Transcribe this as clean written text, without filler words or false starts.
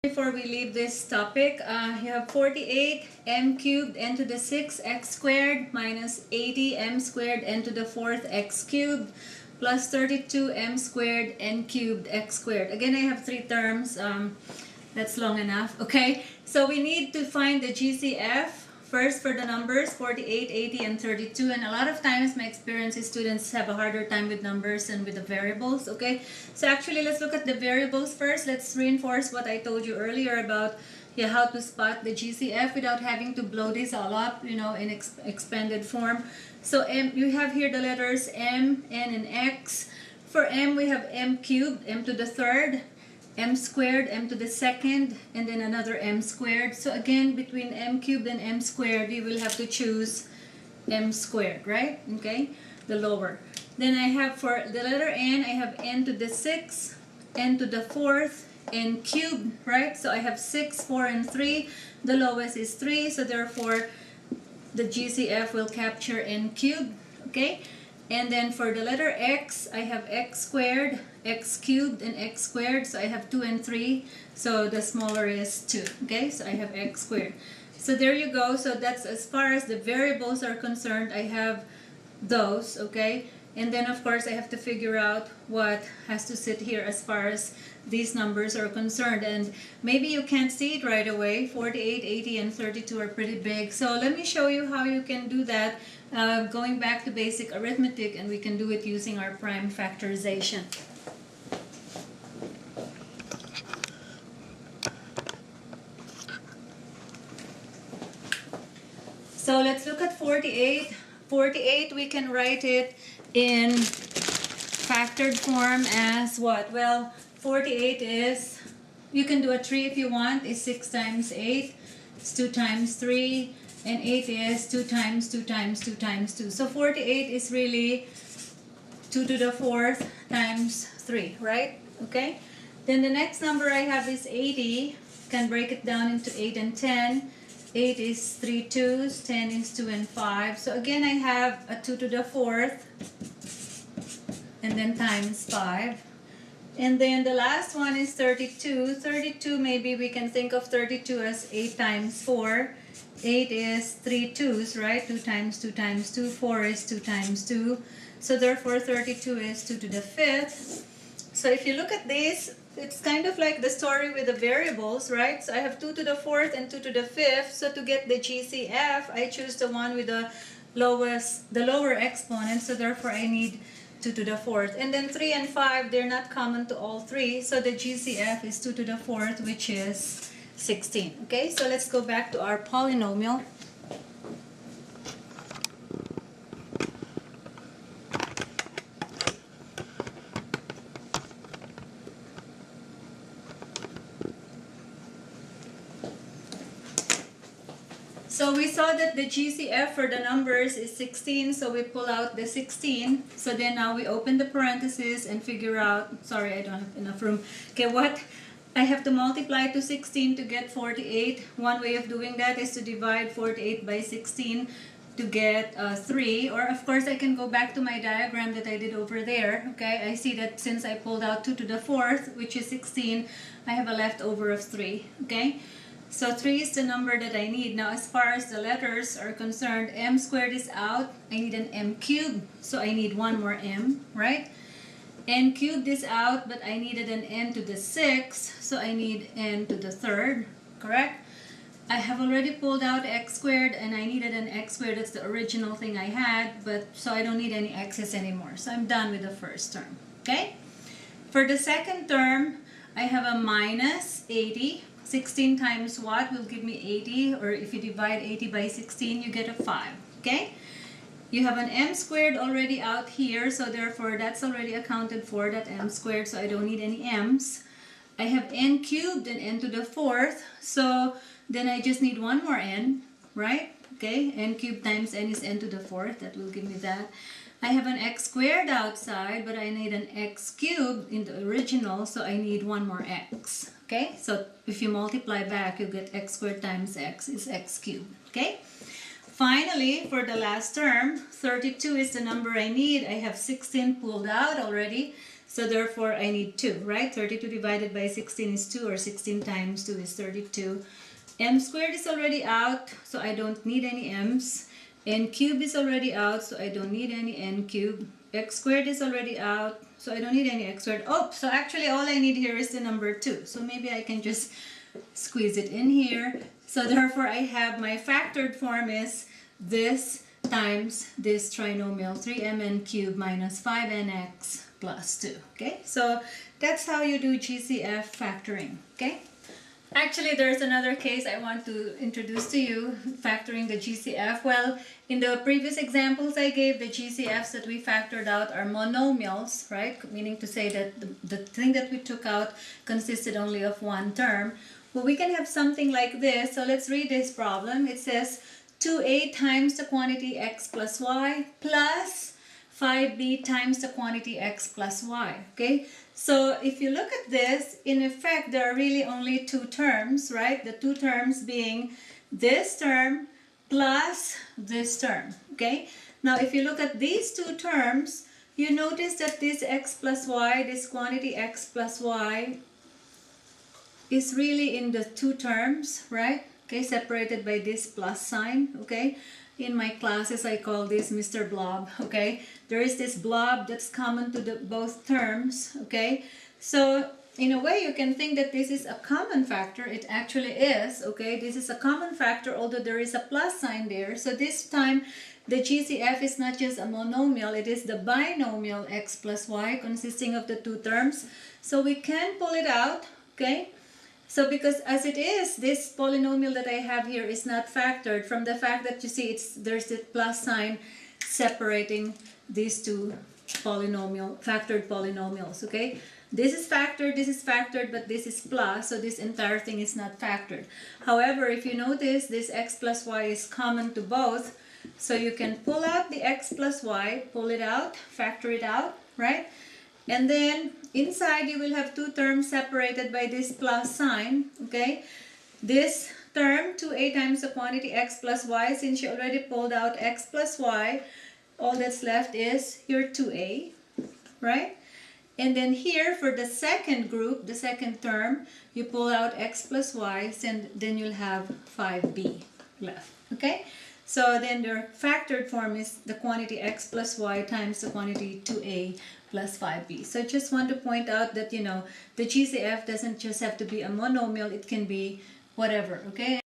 Before we leave this topic, you have 48 m cubed n to the 6 x squared minus 80 m squared n to the 4th x cubed plus 32 m squared n cubed x squared. Again, I have three terms. That's long enough. Okay, so we need to find the GCF first for the numbers 48, 80, and 32. And a lot of times my experience is students have a harder time with numbers and with the variables. Okay, so actually let's look at the variables first. Let's reinforce what I told you earlier about how to spot the GCF without having to blow this all up, in expanded form. So you have here the letters m, n, and x. For m, we have m cubed, m to the third, m squared, m to the second, and then another m squared. So again, between m cubed and m squared, you will have to choose m squared, right? Okay, the lower. Then I have for the letter n, I have n to the 6, n to the 4th, n cubed, right? So I have 6, 4, and 3. The lowest is 3, so therefore the GCF will capture n cubed, okay? And then for the letter x, I have x squared, x cubed, and x squared. So I have 2 and 3. So the smaller is 2. Okay, so I have x squared. So there you go. So that's as far as the variables are concerned, I have those. Okay, and then of course I have to figure out what has to sit here as far as these numbers are concerned. And maybe you can't see it right away. 48, 80, and 32 are pretty big. So let me show you how you can do that. Going back to basic arithmetic, and we can do it using our prime factorization. So let's look at 48. 48, we can write it in factored form as what? Well, 48 is, you can do a 3 if you want, is 6 times 8. It's 2 times 3. And 8 is 2 times 2 times 2 times 2. So 48 is really 2 to the 4th times 3, right? Okay. Then the next number I have is 80. Can break it down into 8 and 10. 8 is 3 2s, 10 is 2 and 5. So again, I have a 2 to the 4th. And then times 5. And then the last one is 32. 32, maybe we can think of 32 as 8 times 4. 8 is 3 2s, right? 2 times 2 times 2. 4 is 2 times 2. So therefore 32 is 2 to the 5th. So if you look at this, it's kind of like the story with the variables, right? So I have 2 to the 4th and 2 to the 5th. So to get the GCF, I choose the one with the lower exponent. So therefore I need 2 to the 4th. And then 3 and 5, they're not common to all three. So the GCF is 2 to the 4th, which is 16. Okay, so let's go back to our polynomial. So we saw that the GCF for the numbers is 16, so we pull out the 16. So then now we open the parentheses and figure out, sorry, I don't have enough room. Okay, what? I have to multiply to 16 to get 48. One way of doing that is to divide 48 by 16 to get 3. Or of course I can go back to my diagram that I did over there. Okay, I see that since I pulled out 2 to the 4th, which is 16, I have a leftover of 3. Okay, so 3 is the number that I need. Now as far as the letters are concerned, m squared is out. I need an m cubed, so I need one more m, right? N cubed is out, but I needed an n to the 6th, so I need n to the 3rd, correct? I have already pulled out x squared, and I needed an x squared. That's the original thing I had, but so I don't need any x's anymore. So I'm done with the first term, okay? For the second term, I have a minus 80. 16 times what will give me 80, or if you divide 80 by 16, you get a 5, okay? You have an m squared already out here, so therefore that's already accounted for, that m squared, so I don't need any m's. I have n cubed and n to the 4th, so then I just need one more n, right? Okay, n cubed times n is n to the 4th, that will give me that. I have an x squared outside, but I need an x cubed in the original, so I need one more x. Okay, so if you multiply back, you get x squared times x is x cubed. Okay. Finally, for the last term, 32 is the number I need. I have 16 pulled out already. So therefore, I need 2, right? 32 divided by 16 is 2, or 16 times 2 is 32. M squared is already out, so I don't need any m's. N cube is already out, so I don't need any n cube. X squared is already out, so I don't need any x squared. Oh, so actually all I need here is the number 2. So maybe I can just squeeze it in here. So therefore, I have my factored form is this times this trinomial 3mn cubed minus 5nx plus 2. Okay, so that's how you do GCF factoring. Okay. Actually, there's another case I want to introduce to you, factoring the GCF. Well, in the previous examples I gave, the GCFs that we factored out are monomials, right? Meaning to say that the thing that we took out consisted only of one term. Well, we can have something like this. So let's read this problem. It says 2a times the quantity x plus y plus 5b times the quantity x plus y. Okay, so if you look at this, in effect, there are really only two terms, right? The two terms being this term plus this term. Okay, now if you look at these two terms, you notice that this x plus y, this quantity x plus y, is really in the two terms, right? Okay, separated by this plus sign. Okay, in my classes I call this Mr. Blob. Okay, there is this blob that's common to the both terms. Okay, so in a way you can think that this is a common factor. It actually is. Okay, this is a common factor, although there is a plus sign there. So this time the GCF is not just a monomial, it is the binomial x plus y consisting of the two terms. So we can pull it out. Okay, so because as it is, this polynomial that I have here is not factored from the fact that you see there's the plus sign separating these two factored polynomials. Okay, this is factored, but this is plus, so this entire thing is not factored. However, if you notice, this x plus y is common to both, so you can pull out the x plus y, pull it out, factor it out, right? And then inside you will have two terms separated by this plus sign. Okay, this term 2a times the quantity x plus y, since you already pulled out x plus y, all that's left is your 2a, right? And then here for the second group, the second term, you pull out x plus y, and then you'll have 5b left. Okay, so then their factored form is the quantity x plus y times the quantity 2a plus 5b. So I just want to point out that, you know, the GCF doesn't just have to be a monomial, it can be whatever. Okay.